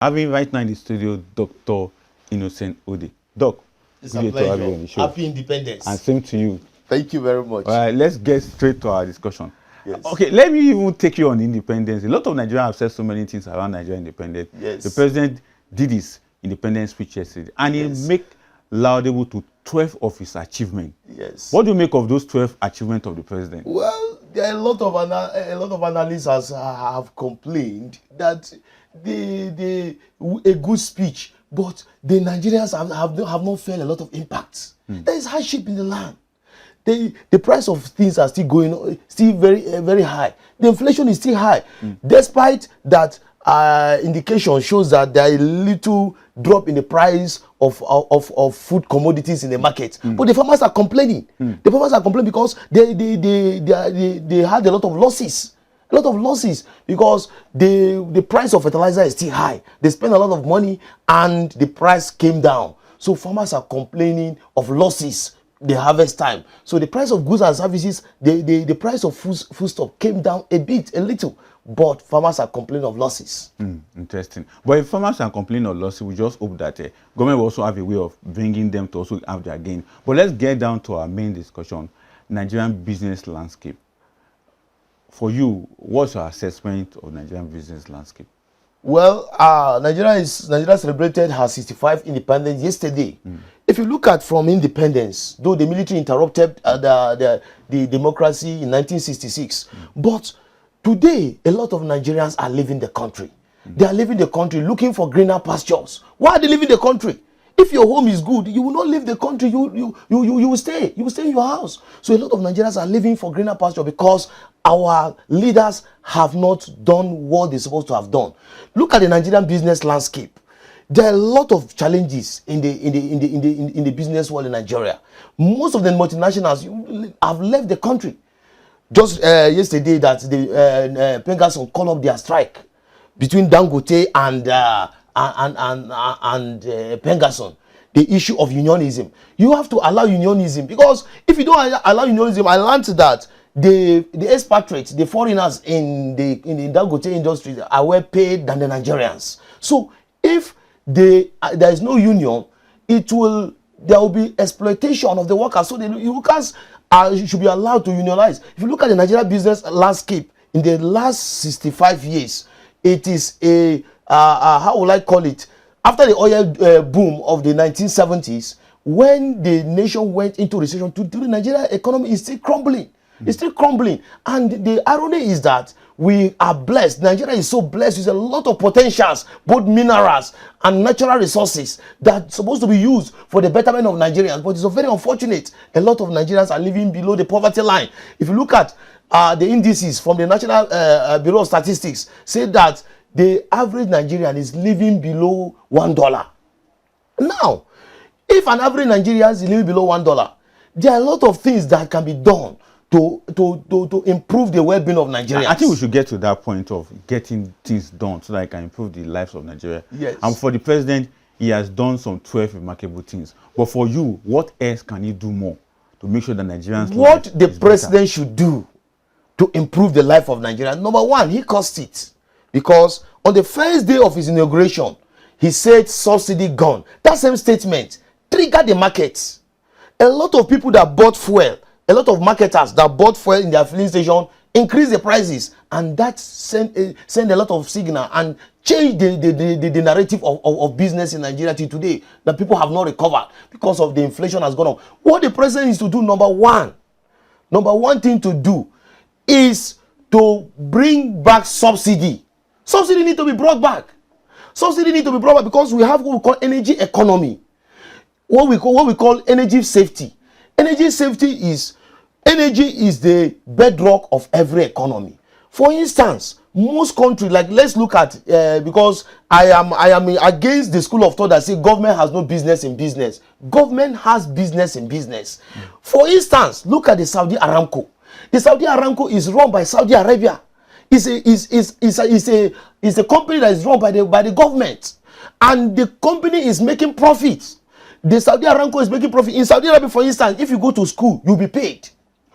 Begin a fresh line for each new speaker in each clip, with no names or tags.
having right now in the studio Dr. Innocent Odey. Doc,
it's a pleasure. Happy Independence.
And same to you.
Thank you very much.
All right, let's get straight to our discussion.
Yes.
Okay, let me even take you on independence. A lot of Nigerians have said so many things around Nigerian independence.
Yes.
The president did his independence speech yesterday, and he make laudable to 12 of his achievements.
Yes.
What do you make of those 12 achievements of the president?
Well, there are a lot of analysts have complained that a good speech, but the Nigerians have not felt a lot of impact. There is hardship in the land. The price of things are still going, still very high. The inflation is still high, despite that. Indication shows that there is a little drop in the price of food commodities in the market, but the farmers are complaining. The farmers are complaining because they had a lot of losses. Because the price of fertilizer is still high. They spend a lot of money and the price came down. So farmers are complaining of losses the harvest time. So the price of goods and services, the price of foodstuff came down a little, but farmers are complaining of losses.
Interesting. But if farmers are complaining of losses, we just hope that government will also have a way of bringing them to also have their gain. But let's get down to our main discussion, Nigerian business landscape. For you, what's your assessment of Nigerian business landscape?
Well, Nigeria celebrated her 65th independence yesterday. If you look at from independence, though the military interrupted the democracy in 1966, but today a lot of Nigerians are leaving the country. They are leaving the country looking for greener pastures. Why are they leaving the country? If your home is good, you will not leave the country. You will stay. You will stay in your house. So a lot of Nigerians are living for greener pasture because our leaders have not done what they're supposed to have done. Look at the Nigerian business landscape. There are a lot of challenges in the business world in Nigeria. Most of the multinationals have left the country. Just yesterday, that the Pengasson called up their strike between Dangote and Pengasson. The issue of unionism. You have to allow unionism, because if you don't allow unionism, I learned that the expatriates, the foreigners in the Dangote industry are well paid than the Nigerians. So if there is no union, there will be exploitation of the workers. So the workers should be allowed to unionize. If you look at the Nigerian business landscape in the last 65 years, it is how will I call it? After the oil boom of the 1970s, when the nation went into recession, the Nigerian economy is still crumbling. It's still crumbling. And the irony is that we are blessed. Nigeria is so blessed with a lot of potentials, both minerals and natural resources that are supposed to be used for the betterment of Nigerians. But it's very unfortunate. A lot of Nigerians are living below the poverty line. If you look at the indices from the National Bureau of Statistics, say that the average Nigerian is living below $1. Now, if an average Nigerian is living below $1, there are a lot of things that can be done to improve the well-being of Nigerians.
I think we should get to that point of getting things done so that it can improve the lives of Nigeria.
Yes.
And for the president, he has done some 12 remarkable things. But for you, what else can he do more to make sure that Nigerians...
What the president should do to improve the life of Nigerians? Number one, he caused it. Because on the first day of his inauguration, he said subsidy gone. That same statement triggered the markets. A lot of people that bought fuel, a lot of marketers that bought fuel in their filling station increased the prices, and that sent a lot of signal and changed the narrative of business in Nigeria till today, that people have not recovered because of the inflation has gone up. What the president needs to do, number one thing to do is to bring back subsidy. Subsidy need to be brought back. Subsidy need to be brought back because we have what we call energy economy. What we call energy safety. Energy is the bedrock of every economy. For instance, most countries, like let's look at because I am against the school of thought that say government has no business in business. Government has business in business. For instance, look at the Saudi Aramco. The Saudi Aramco is run by Saudi Arabia. It's a company that is run by the government, and the company is making profits. The Saudi Aramco is making profit. In Saudi Arabia, for instance, if you go to school, you'll be paid.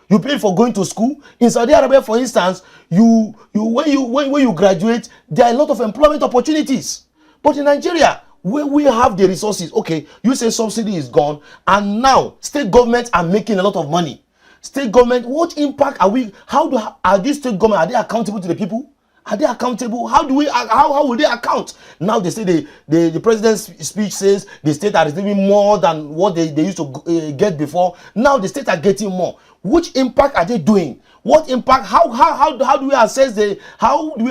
You pay for going to school. In Saudi Arabia, for instance, when you graduate, there are a lot of employment opportunities. But in Nigeria, where we have the resources, okay, you say subsidy is gone, and now state governments are making a lot of money. State government, what impact are we? Are these state government? Are they accountable to the people? Are they accountable? How will they account? Now they say the president's speech says the state are receiving more than what they used to get before. Now the state are getting more. Which impact are they doing? What impact? How do we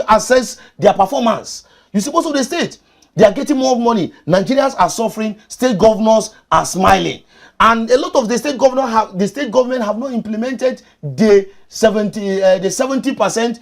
assess their performance? You see, most of the state, they are getting more money. Nigerians are suffering. State governors are smiling. And a lot of the state government have not implemented the 70%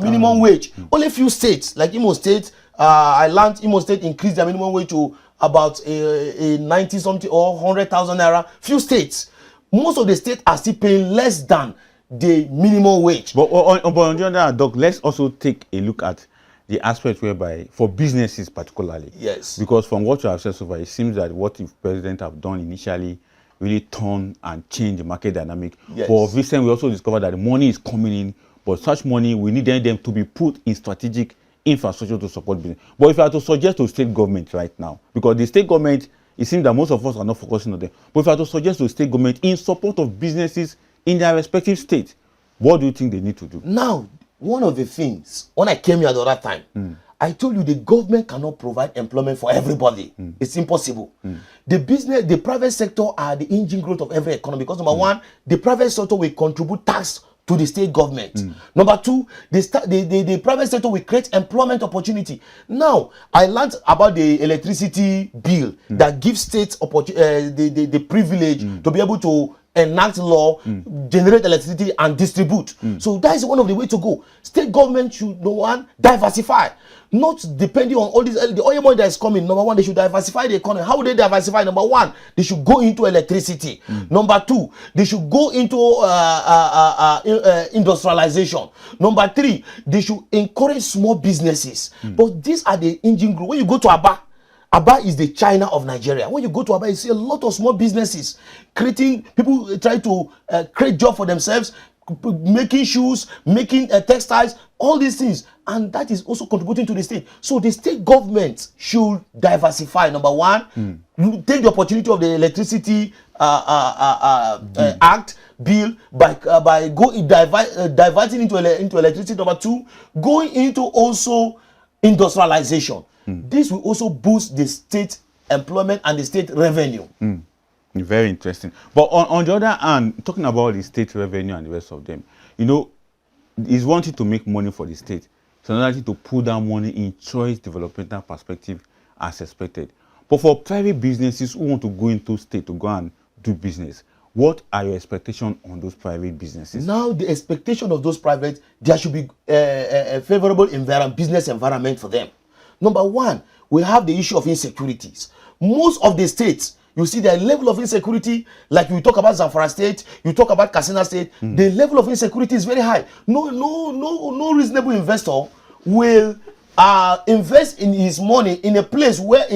minimum wage. Only few states, like Imo State, Imo State increased their minimum wage to about a 90 something or 100,000 naira. Few states, most of the states are still paying less than the minimum wage.
But on the other hand, Doc, let's also take a look at the aspect whereby for businesses particularly.
Yes.
Because from what you have said so far, it seems that what the president have done initially really turn and change the market dynamic.
Yes.
But recently we also discovered that the money is coming in, but such money we need them to be put in strategic infrastructure to support business. But if I had to suggest to state government right now, because the state government, it seems that most of us are not focusing on them, but if I had to suggest to state government in support of businesses in their respective states, what do you think they need to do?
Now, one of the things, when I came here the other time, I told you the government cannot provide employment for everybody. It's impossible. The private sector are the engine growth of every economy, because number one, the private sector will contribute tax to the state government. Number two, the private sector will create employment opportunity. Now, I learned about the electricity bill that gives states the privilege to be able to enact law, generate electricity, and distribute. So that is one of the ways to go. State government should, number one, diversify. Not depending on all this, the oil money that is coming. Number one, they should diversify the economy. How would they diversify? Number one, they should go into electricity. Number two, they should go into industrialization. Number three, they should encourage small businesses. But these are the engine growth. When you go to Aba is the China of Nigeria. When you go to Aba, you see a lot of small businesses creating, people try to create job for themselves, making shoes, making textiles, all these things. And that is also contributing to the state. So the state government should diversify. Number one, take the opportunity of the electricity act bill by diverting into electricity. Number two, going into also industrialization. This will also boost the state employment and the state revenue.
Very interesting. But on the other hand, talking about the state revenue and the rest of them, you know, it's one thing to make money for the state. It's another thing to put that money in choice developmental perspective as expected. But for private businesses who want to go into state to go and do business, what are your expectations on those private businesses?
Now, the expectation of those private, there should be a favorable business environment for them. Number one, we have the issue of insecurities. Most of the states, you see the level of insecurity, like you talk about Zamfara State, you talk about Katsina State, the level of insecurity is very high. No reasonable investor will invest in his money in a place where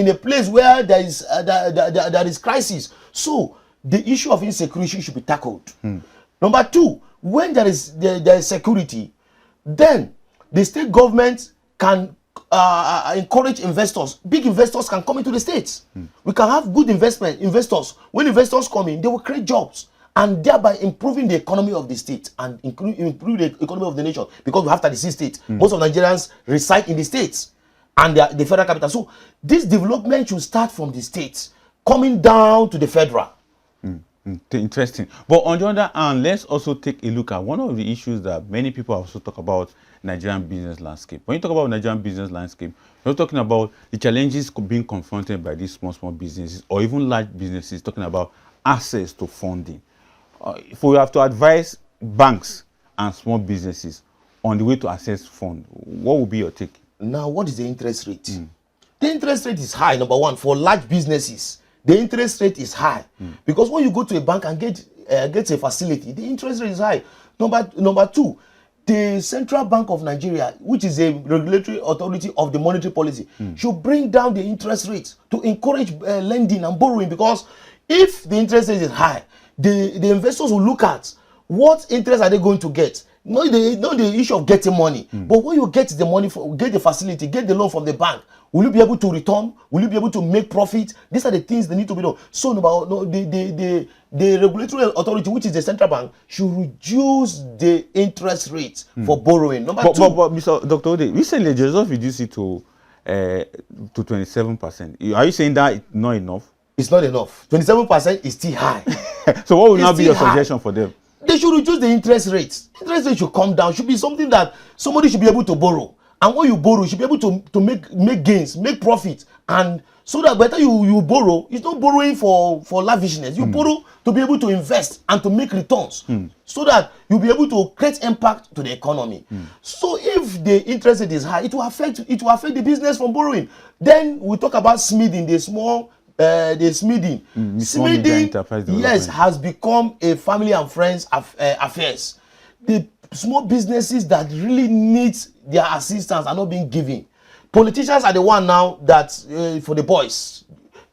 there is crisis. So the issue of insecurity should be tackled. Number two, when there is security, then the state government can encourage investors. Big investors can come into the states. We can have good investors. When investors come in, they will create jobs and thereby improving the economy of the state and improve the economy of the nation, because we have 36 states. Most of Nigerians reside in the states and the federal capital. So this development should start from the states, coming down to the federal.
Interesting. But on the other hand, let's also take a look at one of the issues that many people also talk about Nigerian business landscape. When you talk about Nigerian business landscape, you're talking about the challenges being confronted by these small businesses or even large businesses, talking about access to funding. If we have to advise banks and small businesses on the way to access funds, what would be your take?
Now, what is the interest rate? The interest rate is high, number one, for large businesses. The interest rate is high because when you go to a bank and get a facility, the interest rate is high. Number two, the Central Bank of Nigeria, which is a regulatory authority of the monetary policy, should bring down the interest rates to encourage lending and borrowing, because if the interest rate is high, the investors will look at what interest are they going to get. Not the issue of getting money, but when you get the money, get the facility, get the loan from the bank, will you be able to return? Will you be able to make profit? These are the things that need to be done. So the regulatory authority, which is the central bank, should reduce the interest rates for borrowing. Number two.
But Mr. Dr. Odey, recently they just reduced it to 27%. Are you saying that it's not enough?
It's not enough. 27% is still high.
So what will now be your suggestion for them?
They should reduce the interest rates. Interest rate should come down. Should be something that somebody should be able to borrow. And when you borrow, you should be able to make gains, make profit. And so that better you borrow, it's not borrowing for lavishness. You borrow to be able to invest and to make returns. So that you'll be able to create impact to the economy. So if the interest rate is high, it will affect the business from borrowing. Then we talk about smithing, the smithing. Smithing, yes, has become a family and friends affairs. The small businesses that really need their assistance are not being given. Politicians are the one now that for the boys,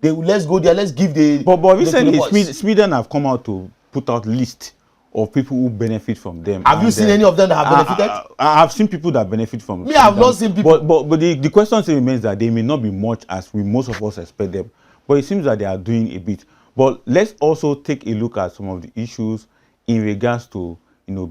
let's go there, let's give the.
But recently, Sweden have come out to put out list of people who benefit from them.
Have you seen any of them that have benefited?
I have seen people that benefit from.
Me, I have not seen people.
But the question still remains that they may not be much as most of us expect them. But it seems that they are doing a bit. But let's also take a look at some of the issues in regards to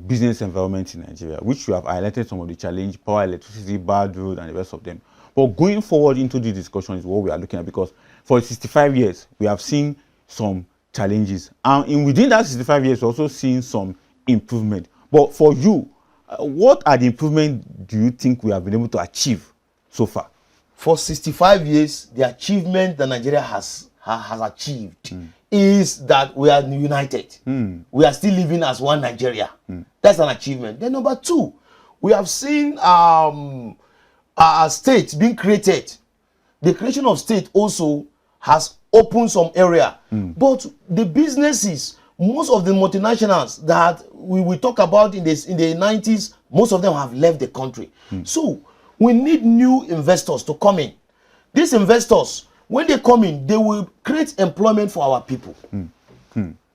business environment in Nigeria, which you have highlighted some of the challenge, power, electricity, bad road, and the rest of them. But going forward into this discussion is what we are looking at, because for 65 years we have seen some challenges, and within that 65 years we're also seeing some improvement. But for you, what are the improvements do you think we have been able to achieve so far?
For 65 years, the achievement that Nigeria has achieved is that we are united. We are still living as one Nigeria. That's an achievement. Then number two, we have seen a state being created. The creation of state also has opened some area. But the businesses, most of the multinationals that we will talk about in the 90s, most of them have left the country. So we need new investors to come in. These investors, when they come in, they will create employment for our people.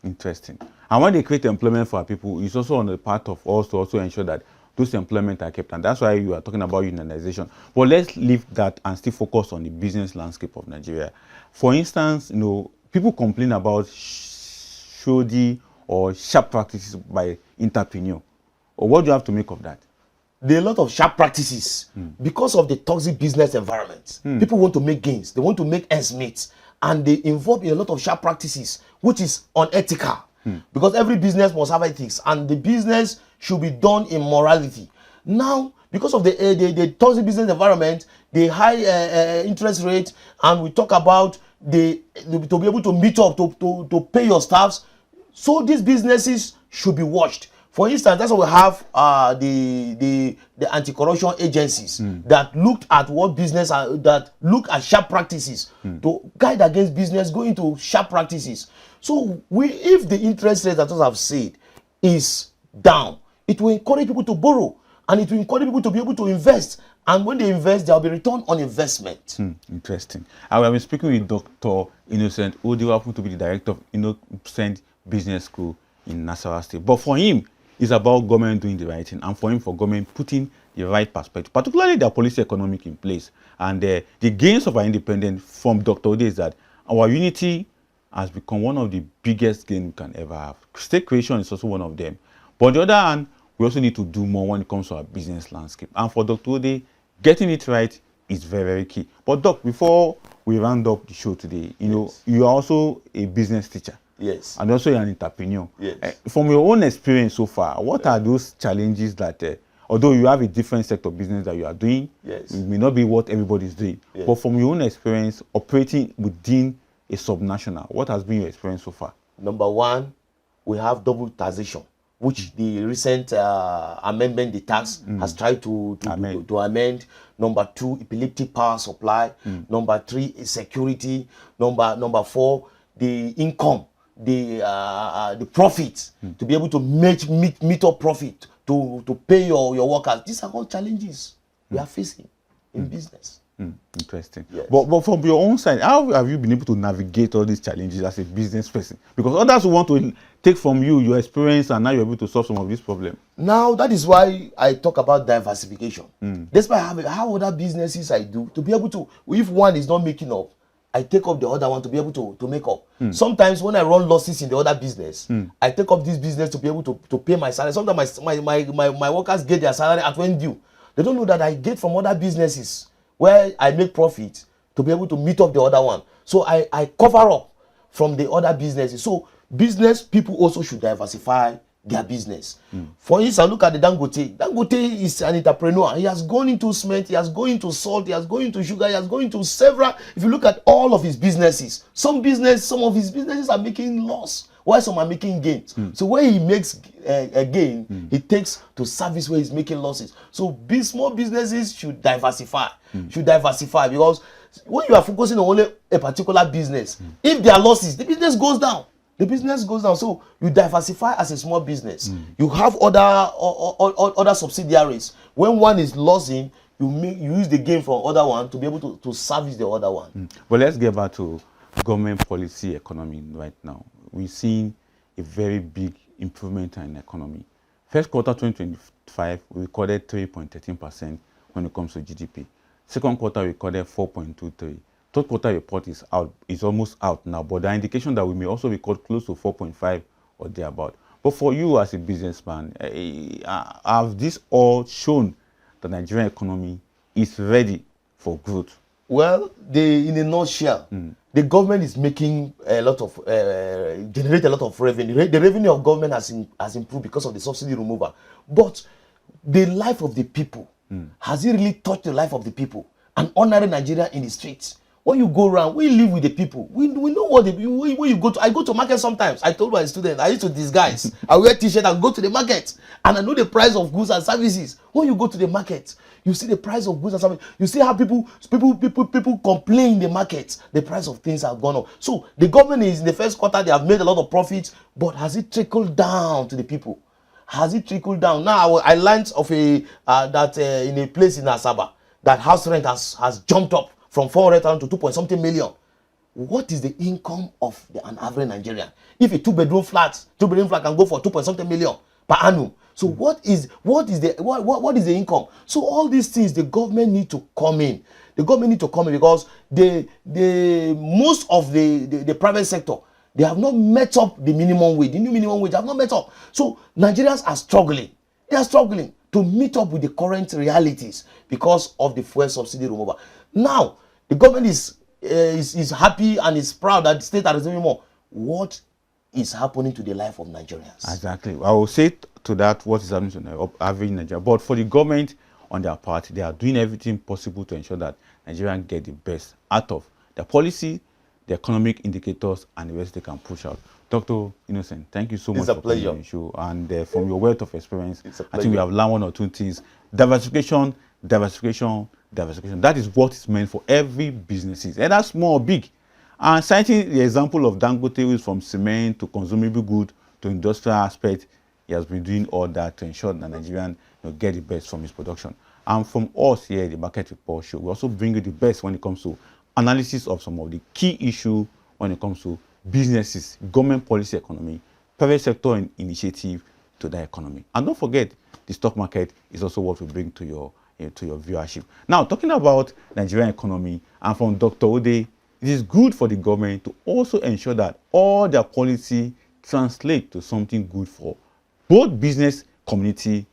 Interesting. And when they create employment for our people, it's also on the part of us to also ensure that those employment are kept. And that's why you are talking about unionization. But let's leave that and still focus on the business landscape of Nigeria. For instance, people complain about shoddy or sharp practices by entrepreneurs. Or what do you have to make of that?
There are a lot of sharp practices because of the toxic business environment. People want to make gains. They want to make ends meet. And they involve in a lot of sharp practices, which is unethical. Because every business must have ethics. And the business should be done in morality. Now, because of the toxic business environment, the high interest rate, and we talk about to be able to meet up, to pay your staffs. So these businesses should be watched. For instance, that's why we have the anti-corruption agencies that looked at that look at sharp practices to guide against business going into sharp practices. So if the interest rate, as I have said, is down, it will encourage people to borrow, and it will encourage people to be able to invest. And when they invest, there will be return on investment.
Interesting. I have been speaking with Dr. Innocent Odey, who happens to be the director of Innobec Business School in Nasarawa State. But for him, it's about government doing the right thing, and for him, for government putting the right perspective, particularly their policy economic in place. And the gains of our independence from Dr. Odey is that our unity has become one of the biggest gains we can ever have. State creation is also one of them. But on the other hand, we also need to do more when it comes to our business landscape. And for Dr. Odey, getting it right is very, very key. But Doc, before we round up the show today, you are also a business teacher.
Yes.
And also an entrepreneur.
Yes.
From your own experience so far, what are those challenges that, although you have a different sector of business that you are doing,
yes,
it may not be what everybody is doing.
Yes.
But from your own experience operating within a subnational, what has been your experience so far?
Number one, we have double taxation, which the recent amendment, the tax, has tried to amend. Number two, epileptic power supply. Number three is security. Number four, the income, the profit, to be able to meet up profit to pay your workers. These are all challenges we are facing in business.
Interesting.
Yes.
But from your own side, how have you been able to navigate all these challenges as a business person? Because others want to take from you your experience, and now you're able to solve some of these problems.
Now, that is why I talk about diversification. Despite having how other businesses I do, to be able to, if one is not making up, I take up the other one to be able to make up. Sometimes when I run losses in the other business, I take up this business to be able to pay my salary. Sometimes my workers get their salary at when due. They don't know that I get from other businesses where I make profit to be able to meet up the other one. So I cover up from the other businesses. So business people also should diversify their business. For instance, look at the Dangote. Dangote is an entrepreneur. He has gone into cement, he has gone into salt, he has gone into sugar, he has gone into several. If you look at all of his businesses, some of his businesses are making loss, while some are making gains. So where he makes a gain, he takes to service where he's making losses. So small businesses should diversify. Because when you are focusing on only a particular business, if there are losses, the business goes down. So you diversify as a small business. You have other subsidiaries. When one is losing, you use the gain from other one to be able to service the other one.
But let's get back to government policy economy right now. We've seen a very big improvement in the economy. First quarter 2025, we recorded 3.13% when it comes to GDP. Second quarter, we recorded 4.23%. Third quarter report is out, is almost out now, but there are indications that we may also record close to 4.5 or thereabout. But for you as a businessman, have this all shown the Nigerian economy is ready for growth?
Well, in a nutshell, the government is making generate a lot of revenue. The revenue of government has improved because of the subsidy removal. But the life of the people, has it really touched the life of the people? An ordinary Nigerian in the streets. When you go around, we live with the people. We know what when you go to. I go to market sometimes. I told my students I used to disguise. I wear t-shirt and go to the market, and I know the price of goods and services. When you go to the market, you see the price of goods and services. You see how people complain in the market. The price of things have gone up. So the government is in the first quarter, they have made a lot of profits, but has it trickled down to the people? Has it trickled down? Now I learned of in a place in Asaba that house rent has jumped up from 400,000 to 2 point something million. What is the income of an average Nigerian? If a two-bedroom flat can go for 2 point something million per annum. So what is the income? So all these things, the government need to come in. The government need to come in because the most of the private sector, they have not met up the minimum wage. The new minimum wage have not met up. So Nigerians are struggling. They are struggling to meet up with the current realities because of the fuel subsidy removal. Now, the government is happy and is proud that the state are receiving more. What is happening to the life of Nigerians?
Exactly. I will say to that what is happening to the average Nigerian. But for the government, on their part, they are doing everything possible to ensure that Nigerians get the best out of the policy, the economic indicators, and the rest they can push out. Dr. Innocent, thank you so much for coming on the show. And from your wealth of experience, I think we have learned one or two things. Diversification. That is what is meant for every business, either small or big. And citing the example of Dangote, who is from cement to consumable good to industrial aspect, he has been doing all that to ensure that Nigerian get the best from his production. And from us here, the Market Report Show, we also bring you the best when it comes to analysis of some of the key issues when it comes to businesses, government policy economy, private sector initiative to the economy. And don't forget, the stock market is also what we bring to your viewership. Now, talking about Nigerian economy, and from Dr. Odey, it is good for the government to also ensure that all their policy translate to something good for both business, community,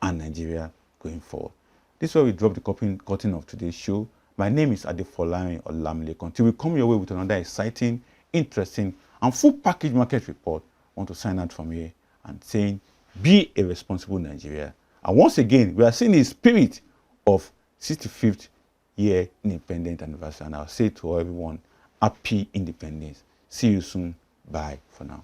and Nigeria going forward. This is where we drop the curtain of today's show. My name is Adefolarin Olamilekon. Until we come your way with another exciting, interesting, and full package market report, I want to sign out from here and saying, be a responsible Nigeria. And once again, we are seeing the spirit of 65th year independent anniversary. And I'll say to everyone, happy independence. See you soon. Bye for now.